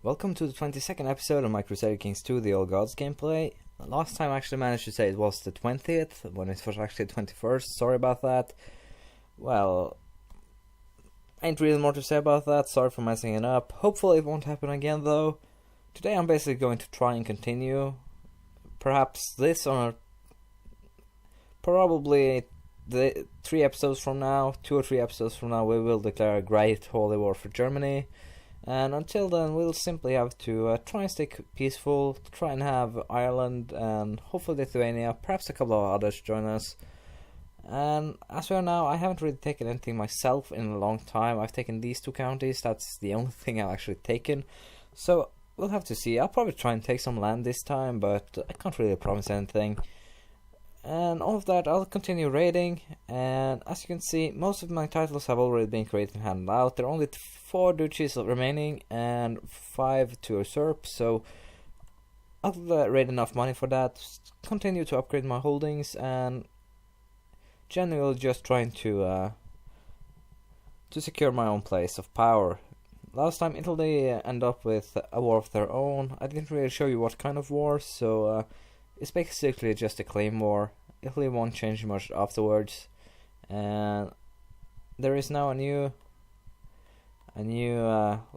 Welcome to the 22nd episode of my Crusader Kings 2 The Old Gods gameplay. Last time I actually managed to say it was the 20th, when it was actually the 21st, sorry about that. Well, ain't really more to say about that, sorry for messing it up. Hopefully it won't happen again though. Today I'm basically going to try and continue. Perhaps this or probably the 3 episodes from now, 2 or 3 episodes from now, we will declare a great holy war for Germany. And until then, we'll simply have to try and stay peaceful, try and have Ireland and hopefully Lithuania, perhaps a couple of others join us. And as we are now, I haven't really taken anything myself in a long time. I've taken these 2 counties, that's the only thing I've actually taken. So we'll have to see. I'll probably try and take some land this time, but I can't really promise anything. And all of that, I'll continue raiding, and as you can see, most of my titles have already been created and handed out. There are only 4 duchies remaining and 5 to usurp, so I'll raid enough money for that, continue to upgrade my holdings, and generally just trying to secure my own place of power. Last time Italy ended up with a war of their own. I didn't really show you what kind of war, so it's basically just a claim war. Italy won't change much afterwards, and there is now a new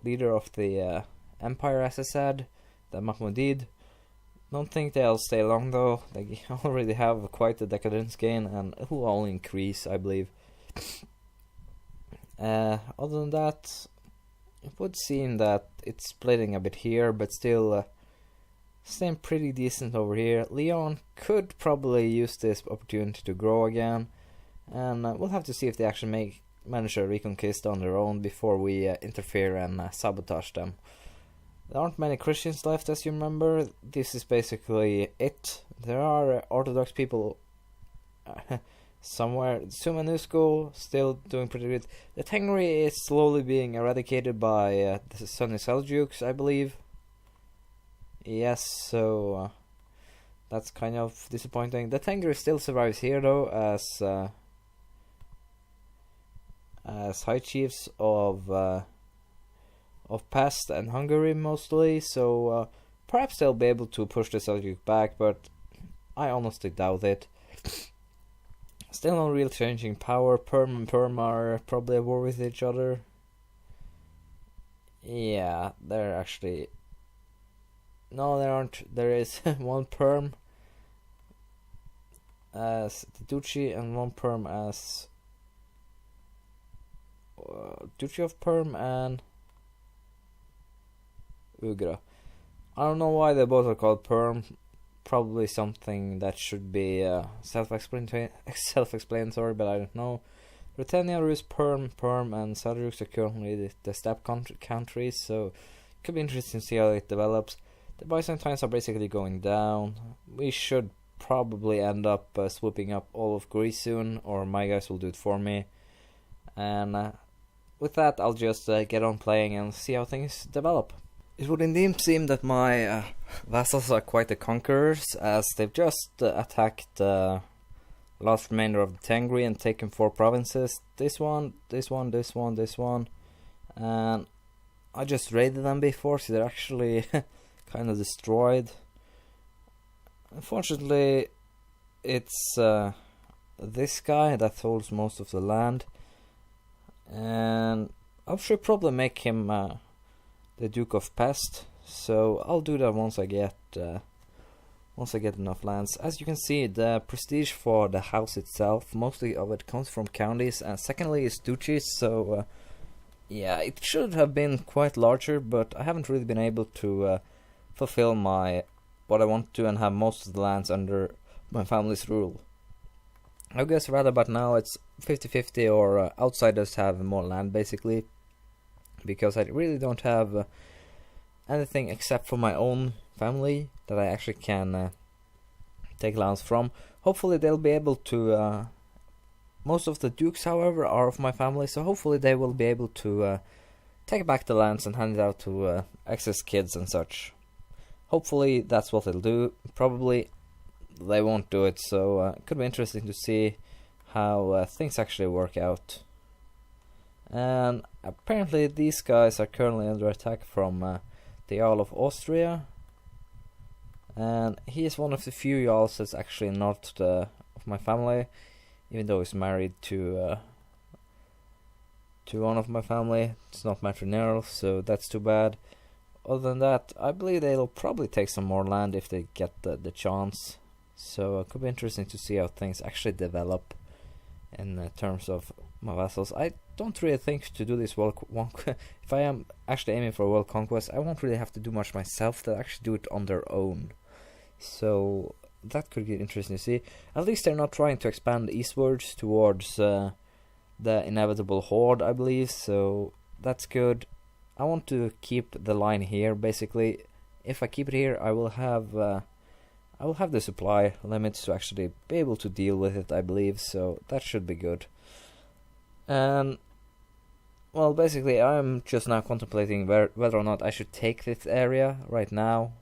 leader of the empire, as I said, the Mahmudid. Don't think they'll stay long though. They already have quite a decadence gain, and it will only increase, I believe. Other than that, it would seem that it's splitting a bit here, but still staying pretty decent over here. Leon could probably use this opportunity to grow again, and we'll have to see if they actually manage a reconquist on their own before we interfere and sabotage them. There aren't many Christians left, as you remember. This is basically it. There are Orthodox people somewhere. Sumanusko still doing pretty good. The Tengri is slowly being eradicated by the Sunni Seljuks, I believe. Yes, so that's kind of disappointing. The Tengri still survives here though, as high chiefs of Pest and Hungary mostly, so perhaps they'll be able to push the Seljuk back, but I honestly doubt it. Still no real changing power. Perm and Perm are probably at war with each other. Yeah, they're actually... No, there aren't. There is one Perm as the Duchy and one Perm as Duchy of Perm and Ugra. I don't know why they both are called Perm. Probably something that should be self-explanatory, but I don't know. Britannia, Rus, Perm, and Seljuks are currently the steppe countries, so it could be interesting to see how it develops. The Byzantines are basically going down. We should probably end up swooping up all of Greece soon, or my guys will do it for me. And with that, I'll just get on playing and see how things develop. It would indeed seem that my vassals are quite the conquerors, as they've just attacked the last remainder of the Tengri and taken 4 provinces. This one, and I just raided them before, so they're actually kind of destroyed. Unfortunately, it's this guy that holds most of the land, and I should probably make him the Duke of Pest. So I'll do that once I get enough lands. As you can see, the prestige for the house itself, mostly of it comes from counties, and secondly is duchies. So yeah, it should have been quite larger, but I haven't really been able to fulfill what I want to and have most of the lands under my family's rule. I guess rather about now it's 50-50, or outsiders have more land basically, because I really don't have anything except for my own family that I actually can take lands from. Hopefully they'll be able to most of the dukes, however, are of my family, so hopefully they will be able to take back the lands and hand it out to excess kids and such. Hopefully that's what they'll do. Probably they won't do it, so it could be interesting to see how things actually work out. And apparently these guys are currently under attack from the Jarl of Austria, and he is one of the few Jarls that's actually not of my family, even though he's married to one of my family. It's not matrilineal, so that's too bad. Other than that, I believe they'll probably take some more land if they get the chance. So it could be interesting to see how things actually develop in terms of my vassals. I don't really think to do this world if I am actually aiming for a world conquest, I won't really have to do much myself. They'll actually do it on their own. So that could get interesting to see. At least they're not trying to expand eastwards towards the inevitable horde, I believe. So that's good. I want to keep the line here. Basically, if I keep it here, I will have the supply limits to actually be able to deal with it, I believe. So that should be good. And well, basically, I'm just now contemplating whether or not I should take this area right now,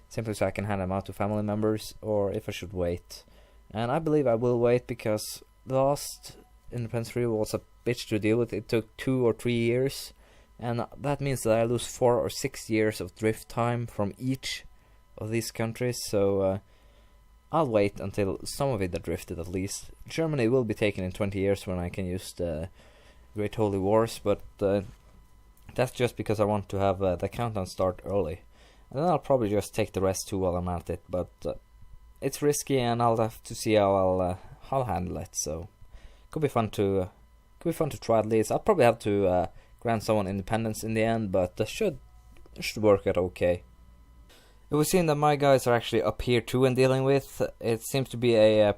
simply so I can hand them out to family members, or if I should wait. And I believe I will wait, because the last Independence 3 was a bitch to deal with. It took 2 or 3 years, and that means that I lose 4 or 6 years of drift time from each of these countries. So I'll wait until some of it are drifted at least. Germany will be taken in 20 years when I can use the Great Holy Wars, but that's just because I want to have the countdown start early. And then I'll probably just take the rest too while I'm at it, but it's risky, and I'll have to see how I'll handle it. So could be fun to try at least. I'll probably have to grant someone independence in the end, but that should work out okay. It was seen that my guys are actually up here too and dealing with. It seems to be a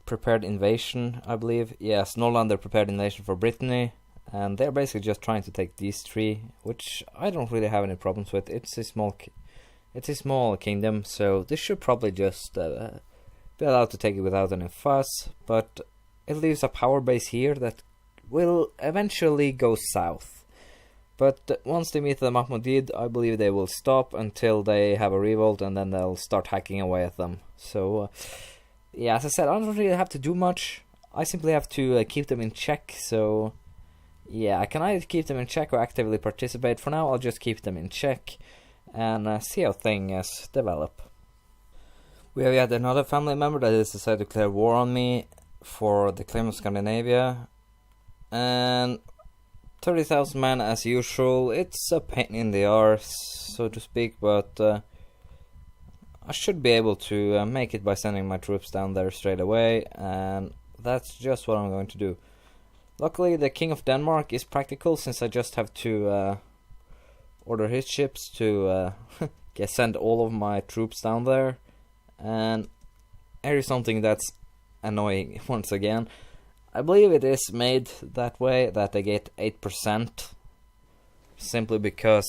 prepared invasion, I believe. Yes, Norlander prepared invasion for Brittany, and they're basically just trying to take these 3, which I don't really have any problems with. It's a small kingdom, so this should probably just be allowed to take it without any fuss. But it leaves a power base here that will eventually go south. But once they meet the Mahmudid, I believe they will stop until they have a revolt, and then they'll start hacking away at them. So, yeah, as I said, I don't really have to do much. I simply have to keep them in check. So, yeah, I can either keep them in check or actively participate. For now, I'll just keep them in check and see how things develop. We have yet another family member that has decided to declare war on me for the claim of Scandinavia. And 30,000 men as usual. It's a pain in the arse, so to speak, but I should be able to make it by sending my troops down there straight away, and that's just what I'm going to do. Luckily, the King of Denmark is practical, since I just have to order his ships to send all of my troops down there. And here is something that's annoying once again. I believe it is made that way, that they get 8%, simply because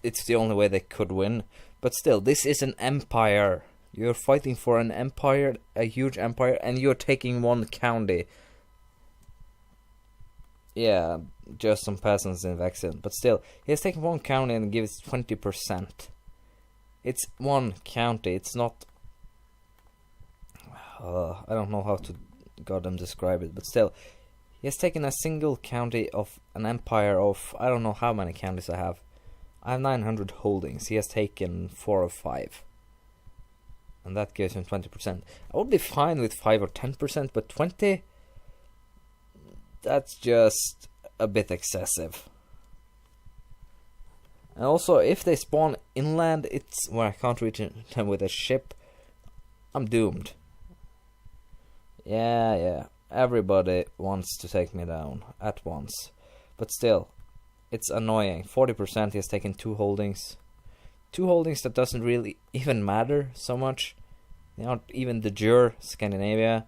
it's the only way they could win. But still, this is an empire. You're fighting for an empire, a huge empire, and you're taking one county. Yeah, just some peasants in Vexen, but still, he has taken one county and gives 20%. It's one county, it's not... I don't know how to goddamn describe it, but still, he has taken a single county of an empire of, I don't know how many counties I have. I have 900 holdings. He has taken 4 or 5, and that gives him 20%. I would be fine with 5 or 10%, but 20, that's just a bit excessive. And also, if they spawn inland, it's where I can't reach them with a ship, I'm doomed. Yeah, everybody wants to take me down at once. But still, it's annoying. 40%, he has taken 2 holdings. 2 holdings that doesn't really even matter so much. They aren't even de jure Scandinavia.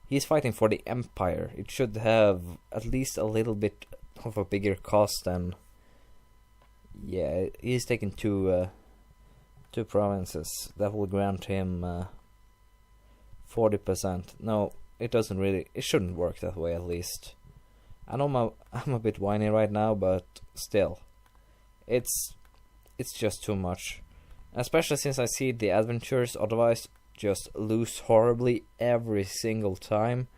He's fighting for the empire. It should have at least a little bit of a bigger cost than... Yeah, he's taken 2 provinces. That will grant him... 40%. No, it doesn't really... It shouldn't work that way, at least. I know I'm a bit whiny right now, but still. It's just too much. Especially since I see the adventurers otherwise just lose horribly every single time.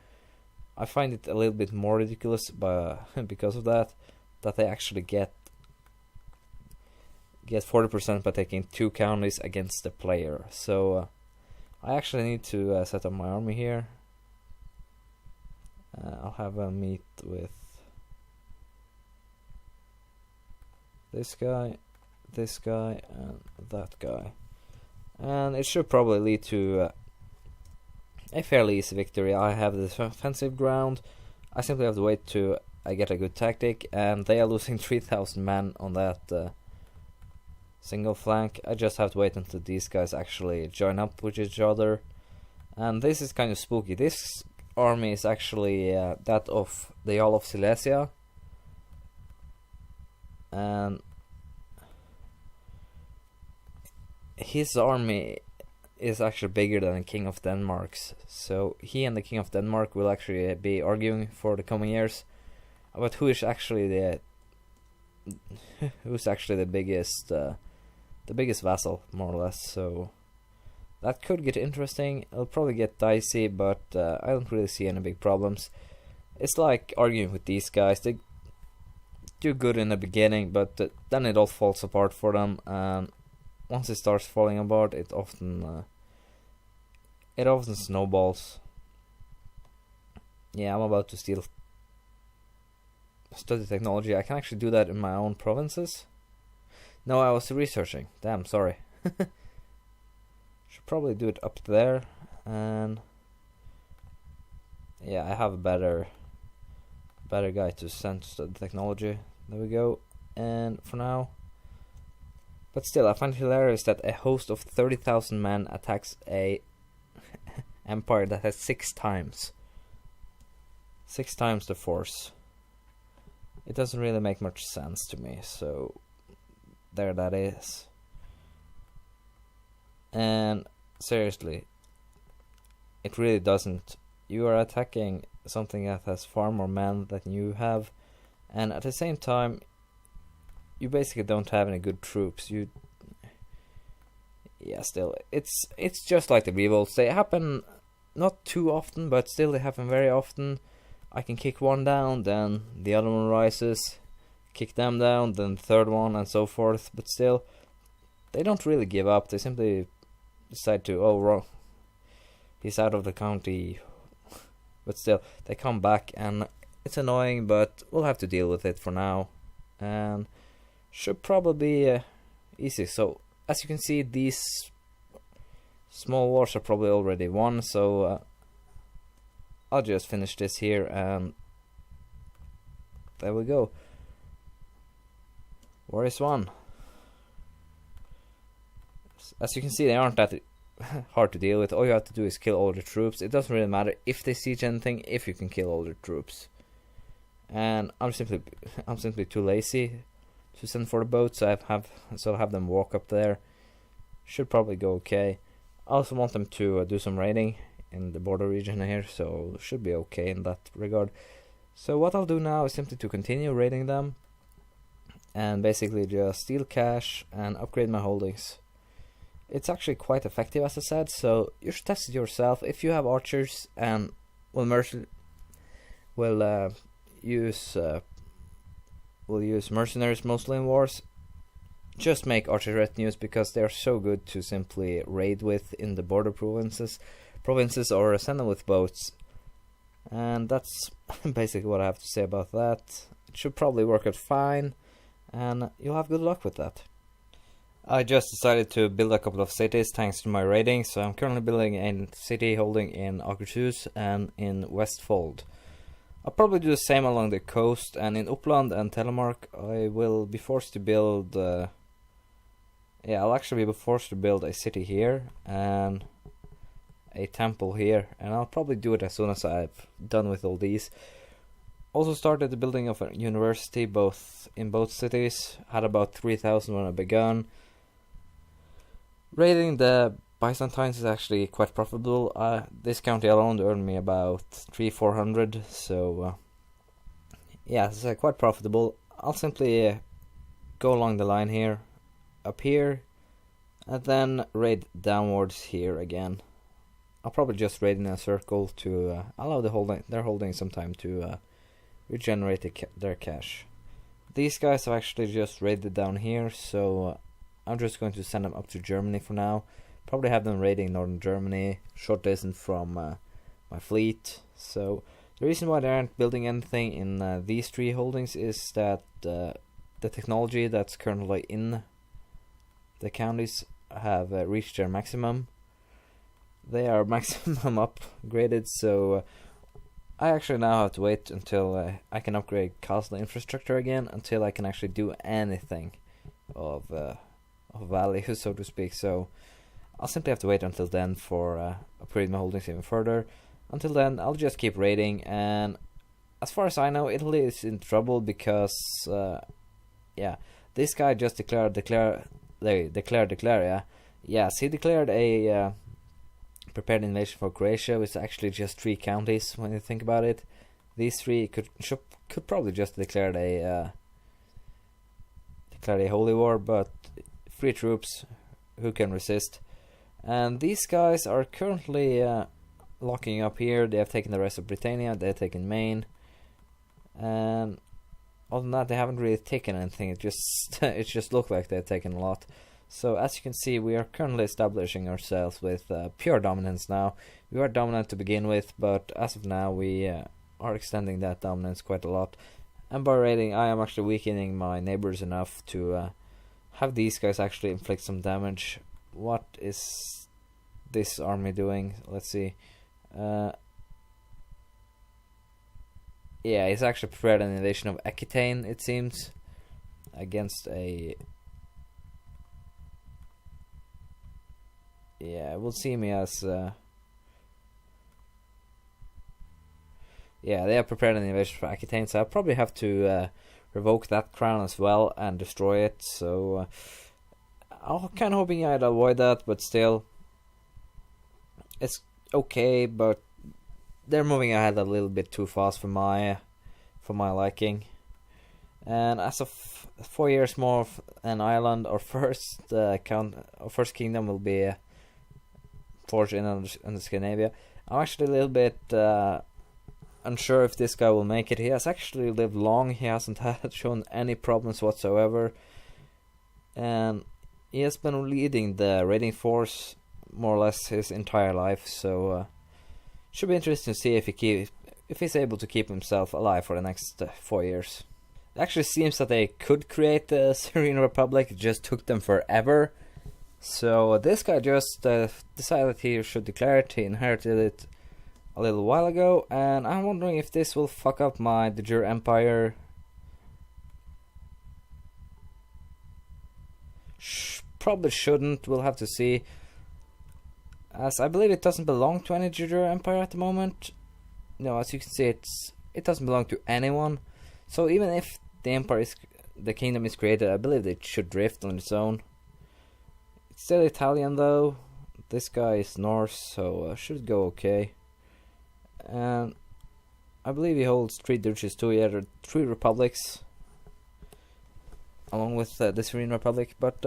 I find it a little bit more ridiculous because of that they actually get get 40% by taking 2 counties against the player. So I actually need to set up my army here. I'll have a meet with this guy, and that guy. And it should probably lead to a fairly easy victory. I have the offensive ground. I simply have to wait to I get a good tactic, and they are losing 3,000 men on that single flank. I just have to wait until these guys actually join up with each other. And this is kind of spooky. This army is actually that of the Jarl of Silesia. And his army is actually bigger than the King of Denmark's. So he and the King of Denmark will actually be arguing for the coming years about who is actually the biggest vassal, more or less. So that could get interesting. It'll probably get dicey, but I don't really see any big problems. It's like arguing with these guys. They do good in the beginning, but then it all falls apart for them. And once it starts falling apart, it often snowballs. Yeah, I'm about to study technology. I can actually do that in my own provinces. No, I was researching. Damn, sorry. Should probably do it up there. And yeah, I have a better guy to send to study technology. There we go. And for now, but still, I find it hilarious that a host of 30,000 men attacks a empire that has 6 times the force. It doesn't really make much sense to me, so there that is. And seriously, it really doesn't. You are attacking something that has far more men than you have, and at the same time, you basically don't have any good troops. Still, it's just like the revolts. They happen not too often, but still they happen very often. I can kick one down, then the other one rises, kick them down, then the third one, and so forth. But still, they don't really give up. They simply decide to, oh, wrong, he's out of the county. But still, they come back, and it's annoying, but we'll have to deal with it for now. And should probably be easy. So, as you can see, these small wars are probably already won, so I'll just finish this here, and there we go. War is won. As you can see, they aren't that hard to deal with. All you have to do is kill all the troops. It doesn't really matter if they siege anything, if you can kill all the troops. And I'm simply too lazy to send for the boat, so I'll have them walk up there. Should probably go okay. I also want them to do some raiding in the border region here, so should be okay in that regard. So what I'll do now is simply to continue raiding them, and basically just steal cash and upgrade my holdings. It's actually quite effective, as I said, so you should test it yourself. If you have archers and will use mercenaries mostly in wars, just make archer retinues, because they are so good to simply raid with in the border provinces, or send them with boats. And that's basically what I have to say about that. It should probably work out fine, and you'll have good luck with that. I just decided to build a couple of cities thanks to my raiding, so I'm currently building a city holding in Akershus and in Westfold. I'll probably do the same along the coast, and in Uppland and Telemark I will be forced to build I'll actually be forced to build a city here and a temple here, and I'll probably do it as soon as I've done with all these. Also started the building of a university in both cities. Had about 3,000 when I began. Raiding the Byzantines is actually quite profitable. This county alone earned me about 300-400, so it's quite profitable. I'll simply go along the line here, up here, and then raid downwards here again. I'll probably just raid in a circle to allow their holding some time to regenerate their cash. These guys have actually just raided down here, so I'm just going to send them up to Germany for now. Probably have them raiding northern Germany, short distance from my fleet. So the reason why they aren't building anything in these 3 holdings is that the technology that's currently in the counties have reached their maximum. They are maximum upgraded, so I actually now have to wait until I can upgrade castle infrastructure again, until I can actually do anything of value, so to speak. So I'll simply have to wait until then for upgrading my holdings even further. Until then, I'll just keep raiding, and as far as I know, Italy is in trouble because, this guy just declared, Yes, he declared a prepared invasion for Croatia, which is actually just 3 counties when you think about it. These 3 could probably just declare a holy war, but free troops, who can resist? And these guys are currently locking up here. They have taken the rest of Britannia, they have taken Maine, and other than that, they haven't really taken anything. It just looked like they've taken a lot. So as you can see, we are currently establishing ourselves with pure dominance now. We were dominant to begin with, but as of now, we are extending that dominance quite a lot. And by raiding, I am actually weakening my neighbors enough to have these guys actually inflict some damage. What is this army doing? Let's see. He's actually prepared an invasion of Aquitaine, it seems, against a... it will see me as... they have prepared an invasion for Aquitaine, so I'll probably have to revoke that crown as well and destroy it. So I'm kind of hoping I'd avoid that, but still, it's okay. But they're moving ahead a little bit too fast for my liking. And as of 4 years more in Ireland, our first kingdom will be forged in Scandinavia. I'm actually a little bit unsure if this guy will make it. He has actually lived long. He hasn't shown any problems whatsoever, and he has been leading the raiding force more or less his entire life. So should be interesting to see if he's able to keep himself alive for the next 4 years. It actually seems that they could create the Syrian Republic. It just took them forever. So this guy just decided he should declare it. He inherited it a little while ago, and I'm wondering if this will fuck up my de jure empire. Probably shouldn't. We'll have to see, as I believe it doesn't belong to any de jure empire at the moment. No, as you can see, it doesn't belong to anyone. So even if the kingdom is created, I believe it should drift on its own. It's still Italian though. This guy is Norse, so should go okay. And I believe he holds 3 duchies too. Yeah, 3 republics, along with the Syrian Republic. But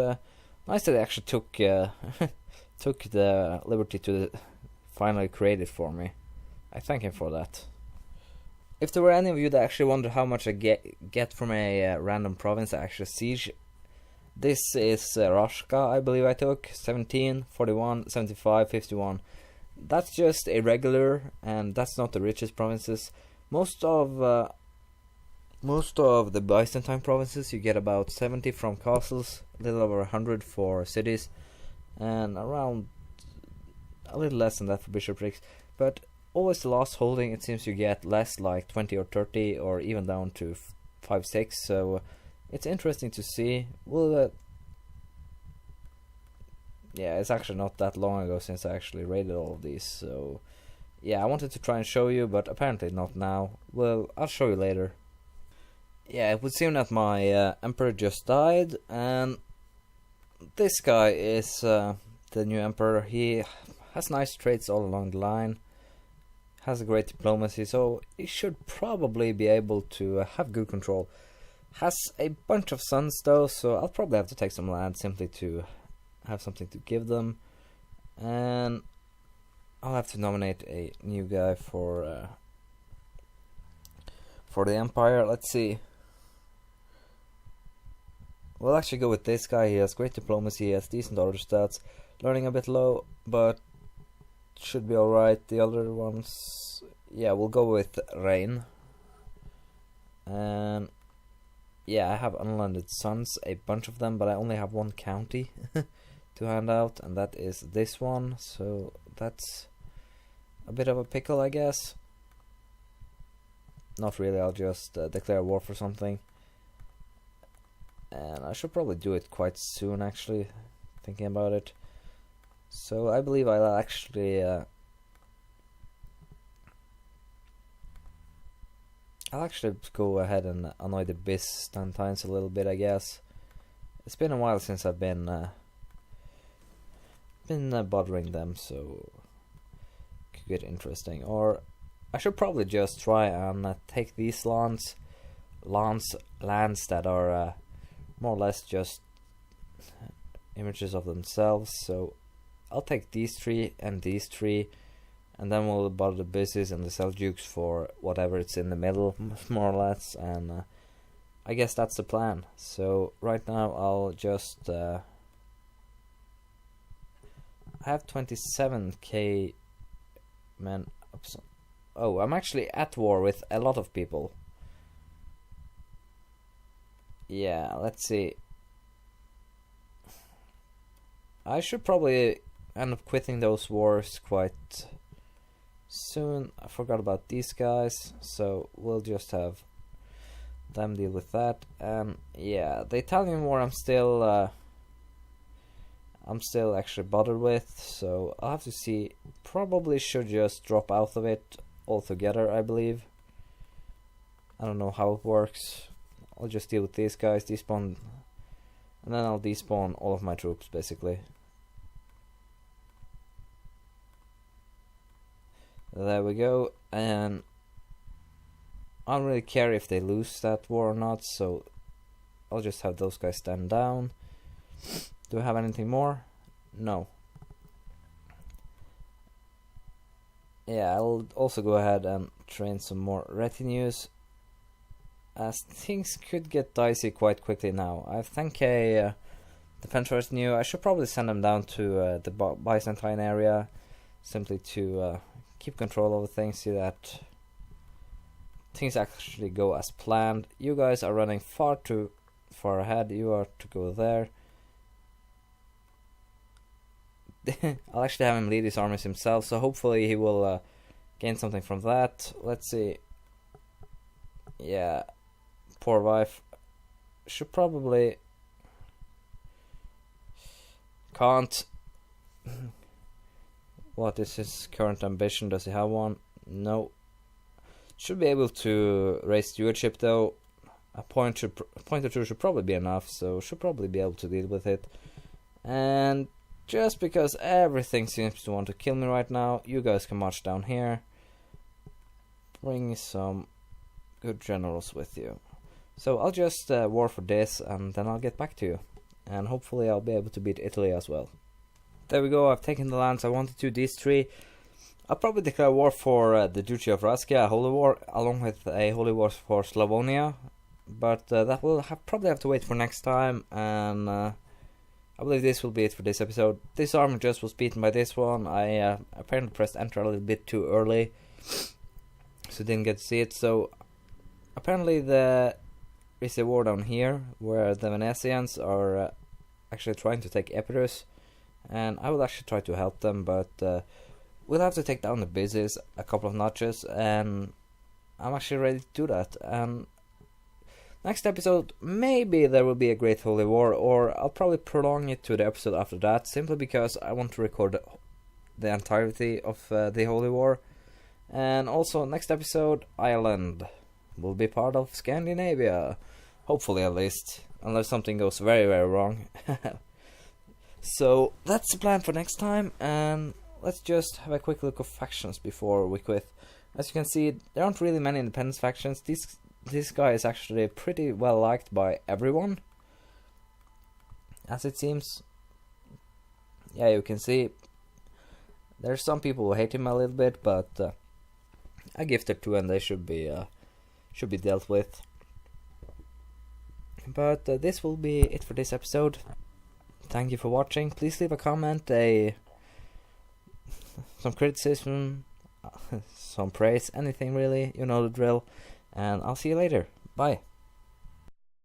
nice that they actually took the liberty to finally create it for me. I thank him for that. If there were any of you that actually wonder how much I get from a random province I actually siege, this is Rashka, I believe I took 17, 41, 75, 51. That's just irregular, and that's not the richest provinces. Most of the Byzantine provinces, you get about 70 from castles, a little over 100 for cities, and around a little less than that for bishoprics. But always the last holding, it seems you get less, like 20 or 30, or even down to 5, 6. So it's interesting to see. It's actually not that long ago since I actually raided all of these. So I wanted to try and show you, but apparently not now. Well, I'll show you later. It would seem that my emperor just died, and this guy is the new emperor. He has nice traits all along the line, has a great diplomacy, so he should probably be able to have good control. Has a bunch of sons though, so I'll probably have to take some land simply to have something to give them, and I'll have to nominate a new guy for the empire. Let's see. We'll actually go with this guy. He has great diplomacy, he has decent order stats, learning a bit low, but should be alright. The other ones, yeah, we'll go with Rain. And yeah, I have unlanded sons, a bunch of them, but I only have one county to hand out, and that is this one, so that's a bit of a pickle, I guess. Not really, I'll just declare war for something. And I should probably do it quite soon, actually, thinking about it. So I believe I'll actually go ahead and annoy the Byzantines a little bit, I guess. It's been a while since I've been bothering them, so it could get interesting. Or I should probably just try and take these lands that are more or less just images of themselves. So I'll take these three, and then we'll bother the Byzes and the Seljukes for whatever it's in the middle, more or less, and I guess that's the plan. So right now I'll just I have 27k men. Oh, I'm actually at war with a lot of people. Yeah, let's see. I should probably end up quitting those wars quite soon. I forgot about these guys, so we'll just have them deal with that. And yeah, the Italian war I'm still actually bothered with, so I'll have to see. Probably should just drop out of it altogether, I believe. I don't know how it works. I'll just deal with these guys, despawn, and then I'll despawn all of my troops, basically. There we go, and I don't really care if they lose that war or not, so I'll just have those guys stand down. Do I have anything more? No. Yeah, I'll also go ahead and train some more retinues, as things could get dicey quite quickly now. I have 10k defense retinue. I should probably send them down to the Byzantine area, simply to keep control over things, see that things actually go as planned. You guys are running far too far ahead. You are to go there. I'll actually have him lead his armies himself, so hopefully he will gain something from that. Let's see. Yeah, poor wife. Should probably... Can't. What is his current ambition? Does he have one? No. Should be able to raise stewardship though. A point or two should probably be enough, so should probably be able to deal with it. And just because everything seems to want to kill me right now, you guys can march down here. Bring some good generals with you. So I'll just war for this, and then I'll get back to you. And hopefully I'll be able to beat Italy as well. There we go, I've taken the lands I wanted to, these three. I'll probably declare war for the Duchy of Raskia, a holy war, along with a holy war for Slavonia. But that will probably have to wait for next time, and I believe this will be it for this episode. This army just was beaten by this one. I apparently pressed enter a little bit too early, so didn't get to see it. So apparently there is a war down here where the Venetians are actually trying to take Epirus, and I will actually try to help them, but we'll have to take down the Byzes a couple of notches, and I'm actually ready to do that. And next episode, maybe there will be a Great Holy War, or I'll probably prolong it to the episode after that, simply because I want to record the entirety of the Holy War. And also, next episode, Ireland will be part of Scandinavia. Hopefully, at least. Unless something goes very, very wrong. So, that's the plan for next time, and let's just have a quick look of factions before we quit. As you can see, there aren't really many independence factions. This guy is actually pretty well liked by everyone, as it seems. Yeah, you can see there's some people who hate him a little bit, but I gifted two, and they should be dealt with. But this will be it for this episode. Thank you for watching. Please leave a comment, some criticism, some praise, anything really, you know the drill. And I'll see you later. Bye.